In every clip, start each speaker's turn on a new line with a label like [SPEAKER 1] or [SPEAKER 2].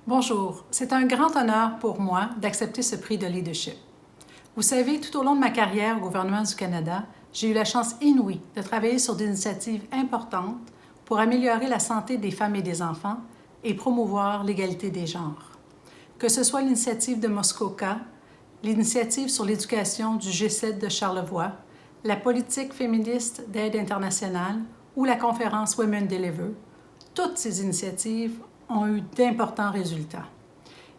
[SPEAKER 1] Bonjour, c'est un grand honneur pour moi d'accepter ce prix de leadership. Vous savez, tout au long de ma carrière au gouvernement du Canada, j'ai eu la chance inouïe de travailler sur des initiatives importantes pour améliorer la santé des femmes et des enfants et promouvoir l'égalité des genres. Que ce soit l'initiative de Muskoka, l'initiative sur l'éducation du G7 de Charlevoix, la politique féministe d'aide internationale ou la conférence Women Deliver, toutes ces initiatives ont eu d'importants résultats.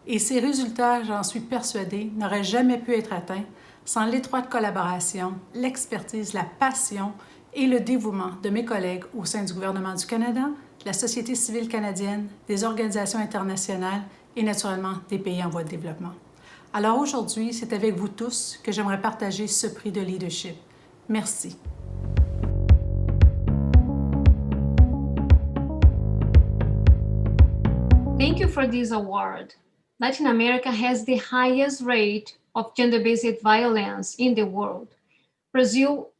[SPEAKER 1] Et ces résultats, j'en suis persuadée, n'auraient jamais pu être atteints sans l'étroite collaboration, l'expertise, la passion et le dévouement de mes collègues au sein du gouvernement du Canada, de la société civile canadienne, des organisations internationales et naturellement des pays en voie de développement. Alors aujourd'hui, c'est avec vous tous que j'aimerais partager ce prix de leadership. Merci.
[SPEAKER 2] Thank you for this award. Latin America has the highest rate of gender-based violence in the world. Brazil,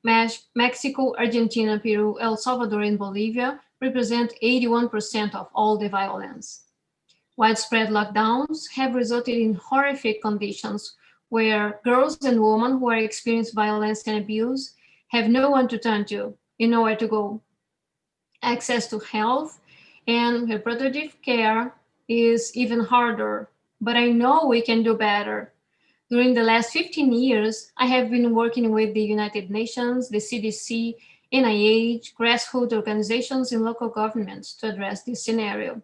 [SPEAKER 2] Mexico, Argentina, Peru, El Salvador, and Bolivia represent 81% of all the violence. Widespread lockdowns have resulted in horrific conditions where girls and women who are experiencing violence and abuse have no one to turn to and nowhere to go. Access to health and reproductive care is even harder, but I know we can do better. During the last 15 years, I have been working with the United Nations, the CDC, NIH, grassroots organizations, and local governments to address this scenario.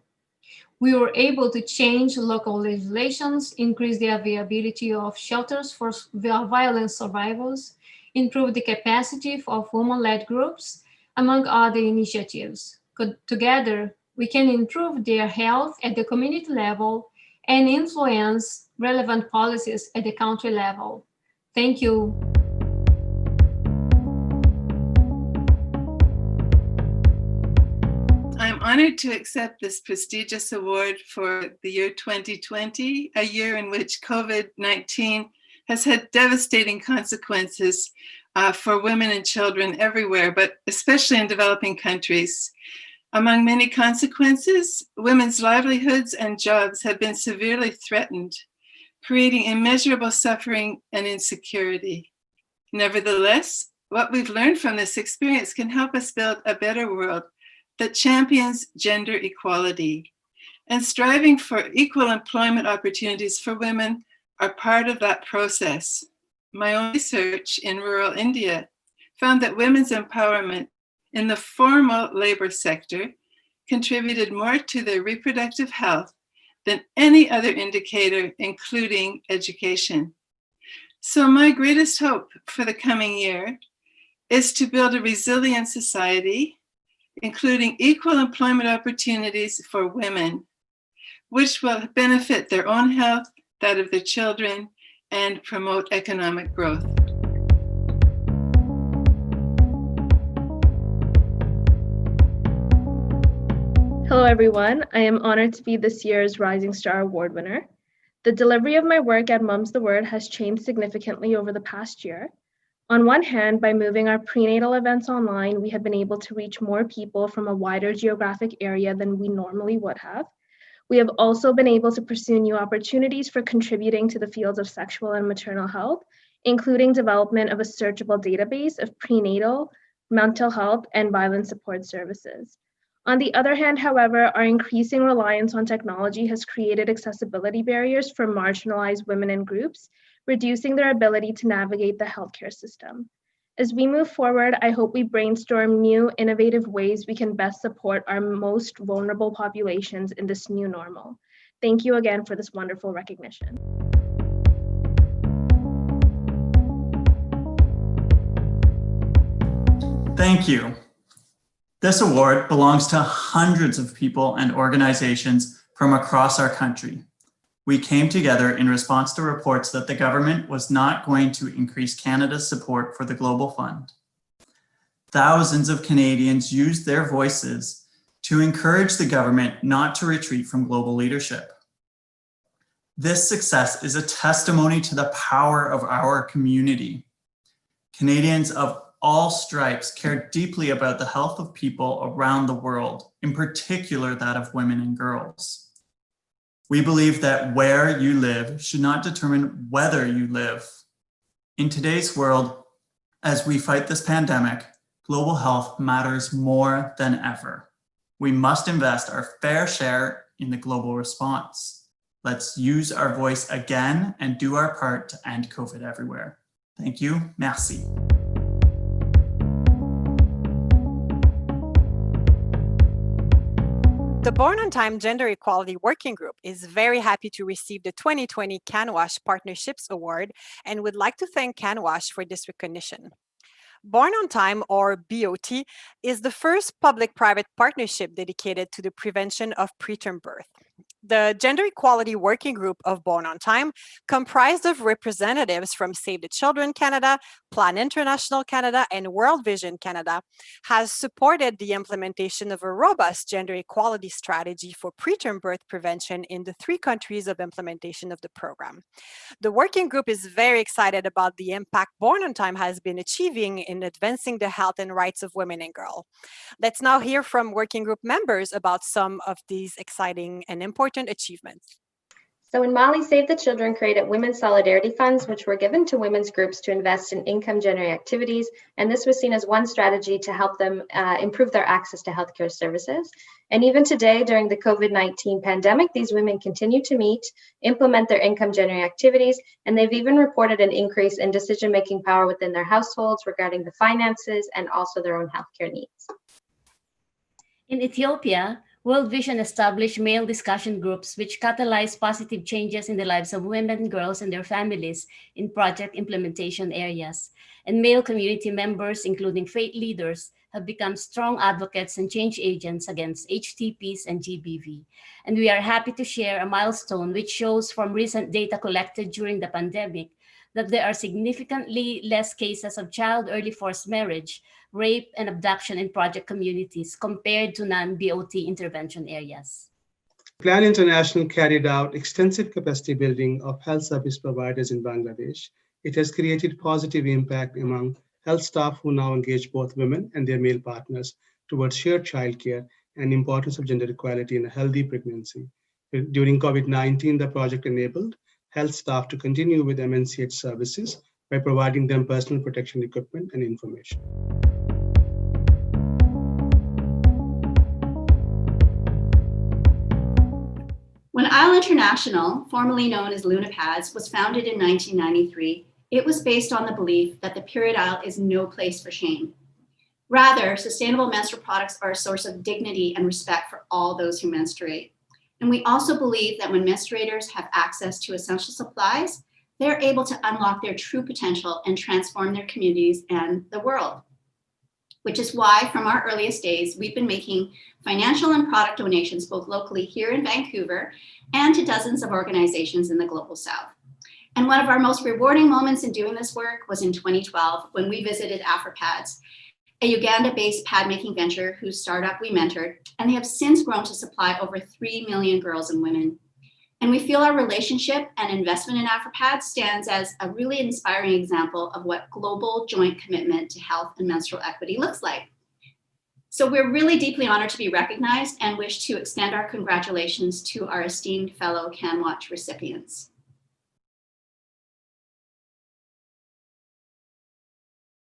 [SPEAKER 2] We were able to change local legislations, increase the availability of shelters for violence survivors, improve the capacity of women-led groups, among other initiatives. Together, we can improve their health at the community level and influence relevant policies at the country level. Thank you.
[SPEAKER 3] I'm honored to accept this prestigious award for the year 2020, a year in which COVID-19 has had devastating consequences for women and children everywhere, but especially in developing countries. Among many consequences, women's livelihoods and jobs have been severely threatened, creating immeasurable suffering and insecurity. Nevertheless, what we've learned from this experience can help us build a better world that champions gender equality. And striving for equal employment opportunities for women are part of that process. My own research in rural India found that women's empowerment in the formal labor sector contributed more to their reproductive health than any other indicator, including education. So my greatest hope for the coming year is to build a resilient society, including equal employment opportunities for women, which will benefit their own health, that of their children, and promote economic growth.
[SPEAKER 4] Hello, everyone. I am honored to be this year's Rising Star Award winner. The delivery of my work at Mum's the Word has changed significantly over the past year. On one hand, by moving our prenatal events online, we have been able to reach more people from a wider geographic area than we normally would have. We have also been able to pursue new opportunities for contributing to the fields of sexual and maternal health, including development of a searchable database of prenatal, mental health, and violence support services. On the other hand, however, our increasing reliance on technology has created accessibility barriers for marginalized women and groups, reducing their ability to navigate the healthcare system. As we move forward, I hope we brainstorm new, innovative ways we can best support our most vulnerable populations in this new normal. Thank you again for this wonderful recognition.
[SPEAKER 5] Thank you. This award belongs to hundreds of people and organizations from across our country. We came together in response to reports that the government was not going to increase Canada's support for the Global Fund. Thousands of Canadians used their voices to encourage the government not to retreat from global leadership. This success is a testimony to the power of our community. Canadians of all stripes care deeply about the health of people around the world, in particular that of women and girls. We believe that where you live should not determine whether you live. In today's world, as we fight this pandemic, global health matters more than ever. We must invest our fair share in the global response. Let's use our voice again and do our part to end COVID everywhere. Thank you. Merci.
[SPEAKER 6] The Born on Time Gender Equality Working Group is very happy to receive the 2020 CanWaCH Partnerships Award and would like to thank CanWaCH for this recognition. Born on Time, or BOT, is the first public-private partnership dedicated to the prevention of preterm birth. The Gender Equality Working Group of Born on Time, comprised of representatives from Save the Children Canada, Plan International Canada, and World Vision Canada, has supported the implementation of a robust gender equality strategy for preterm birth prevention in the 3 countries of implementation of the program. The working group is very excited about the impact Born on Time has been achieving in advancing the health and rights of women and girls. Let's now hear from working group members about some of these exciting and important achievements.
[SPEAKER 7] So in Mali, Save the Children created Women's Solidarity Funds, which were given to women's groups to invest in income-generating activities. And this was seen as one strategy to help them improve their access to healthcare services. And even today, during the COVID-19 pandemic, these women continue to meet, implement their income-generating activities, and they've even reported an increase in decision-making power within their households regarding the finances and also their own healthcare needs.
[SPEAKER 8] In Ethiopia, World Vision established male discussion groups which catalyze positive changes in the lives of women, girls, and their families in project implementation areas. And male community members, including faith leaders, have become strong advocates and change agents against HTPs and GBV. And we are happy to share a milestone which shows from recent data collected during the pandemic that there are significantly less cases of child early forced marriage, rape, and abduction in project communities compared to non-BOT intervention areas.
[SPEAKER 9] Plan International carried out extensive capacity building of health service providers in Bangladesh. It has created positive impact among health staff who now engage both women and their male partners towards shared childcare and importance of gender equality in a healthy pregnancy. During COVID-19, the project enabled health staff to continue with MNCH services by providing them personal protection equipment and information.
[SPEAKER 10] When ISLE International, formerly known as LunaPads, was founded in 1993, it was based on the belief that the period aisle is no place for shame. Rather, sustainable menstrual products are a source of dignity and respect for all those who menstruate. And we also believe that when menstruators have access to essential supplies, they're able to unlock their true potential and transform their communities and the world. Which is why, from our earliest days, we've been making financial and product donations both locally here in Vancouver and to dozens of organizations in the Global South. And one of our most rewarding moments in doing this work was in 2012 when we visited AfriPads, a Uganda-based pad-making venture whose startup we mentored, and they have since grown to supply over 3 million girls and women. And we feel our relationship and investment in AfriPads stands as a really inspiring example of what global joint commitment to health and menstrual equity looks like. So we're really deeply honored to be recognized and wish to extend our congratulations to our esteemed fellow CanWaCH recipients.